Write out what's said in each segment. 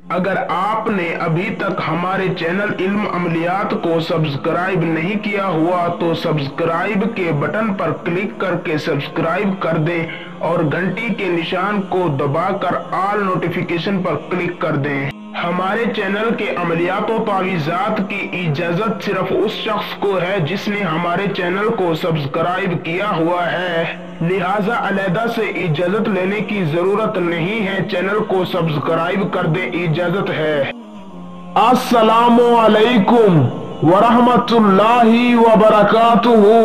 अगर आपने अभी तक हमारे चैनल इल्म अमलियात को सब्सक्राइब नहीं किया हुआ तो सब्सक्राइब के बटन पर क्लिक करके सब्सक्राइब कर दें और घंटी के निशान को दबाकर ऑल नोटिफिकेशन पर क्लिक कर दें। हमारे चैनल के अमलियात और तावीज़ात की इजाज़त सिर्फ उस शख्स को है जिसने हमारे चैनल को सब्सक्राइब किया हुआ है, लिहाजा अलहदा से इजाज़त लेने की जरूरत नहीं है। चैनल को सब्सक्राइब कर दे, इजाज़त है। अस्सलामु अलैकुम वरहमतुल्लाहि वबरकातुहू।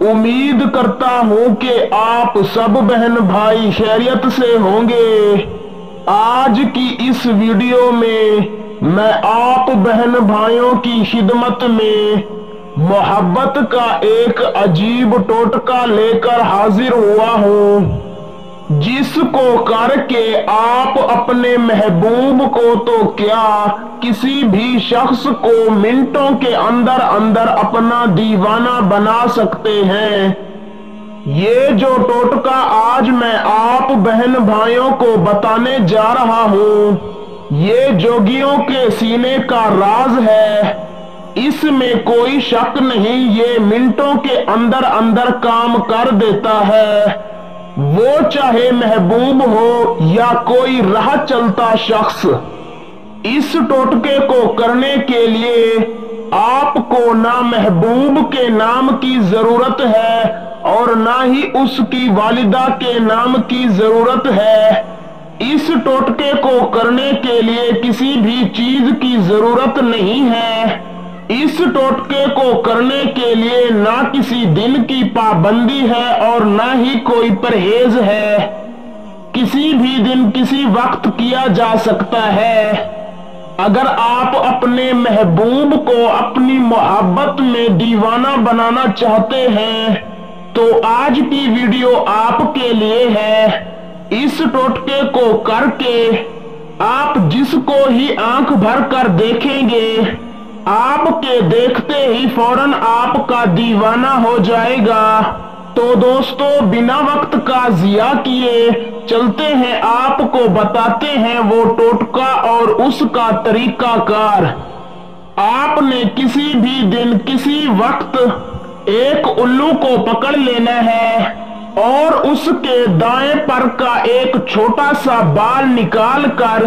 उम्मीद करता हूँ कि आप सब बहन भाई खैरियत से होंगे। आज की इस वीडियो में मैं आप बहन भाइयों की खिदमत में मोहब्बत का एक अजीब टोटका लेकर हाजिर हुआ हूँ, जिसको करके आप अपने महबूब को तो क्या किसी भी शख्स को मिनटों के अंदर अंदर अपना दीवाना बना सकते हैं। ये जो टोटका आज मैं आप बहन भाइयों को बताने जा रहा हूँ, ये जोगियों के सीने का राज है। इसमें कोई शक नहीं, ये मिनटों के अंदर अंदर काम कर देता है, वो चाहे महबूब हो या कोई राह चलता शख्स। इस टोटके को करने के लिए आपको ना महबूब के नाम की जरूरत है और ना ही उसकी वालिदा के नाम की जरूरत है। इस टोटके को करने के लिए किसी भी चीज की जरूरत नहीं है। इस टोटके को करने के लिए ना किसी दिन की पाबंदी है और ना ही कोई परहेज है। किसी भी दिन किसी वक्त किया जा सकता है। अगर आप अपने महबूब को अपनी मोहब्बत में दीवाना बनाना चाहते हैं तो आज की वीडियो आपके लिए है। इस टोटके को करके आप जिसको ही आंख भर कर देखेंगे, आपके देखते ही फौरन आपका दीवाना हो जाएगा। तो दोस्तों, बिना वक्त का जिया किए चलते हैं, आपको बताते हैं वो टोटका और उसका तरीकाकार। आपने किसी भी दिन किसी वक्त एक उल्लू को पकड़ लेना है और उसके दाएं पर का एक छोटा सा बाल निकाल कर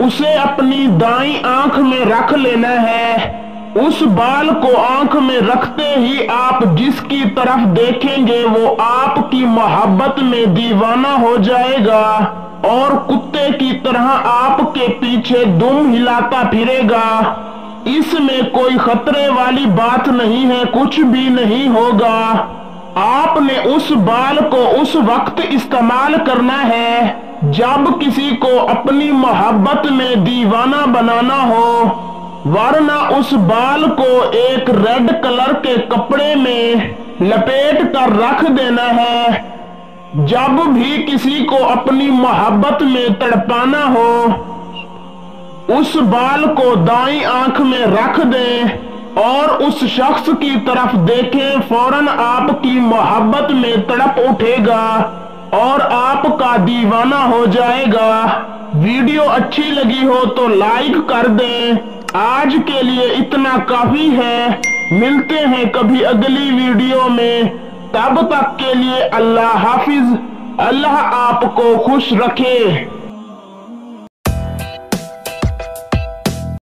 उसे अपनी दाईं आंख में रख लेना है। उस बाल को आंख में रखते ही आप जिसकी तरफ देखेंगे वो आपकी मोहब्बत में दीवाना हो जाएगा और कुत्ते की तरह आपके पीछे दुम हिलाता फिरेगा। इसमें कोई खतरे वाली बात नहीं है, कुछ भी नहीं होगा। आपने उस बाल को उस वक्त इस्तेमाल करना है जब किसी को अपनी मोहब्बत में दीवाना बनाना हो, वरना उस बाल को एक रेड कलर के कपड़े में लपेट कर रख देना है। जब भी किसी को अपनी मोहब्बत में तड़पाना हो, उस बाल को दाईं आंख में रख दें और उस शख्स की तरफ देखें, फौरन आपकी मोहब्बत में तड़प उठेगा और आपका दीवाना हो जाएगा। वीडियो अच्छी लगी हो तो लाइक कर दें। आज के लिए इतना काफी है। मिलते हैं कभी अगली वीडियो में, तब तक के लिए अल्लाह हाफिज। अल्लाह आपको खुश रखे।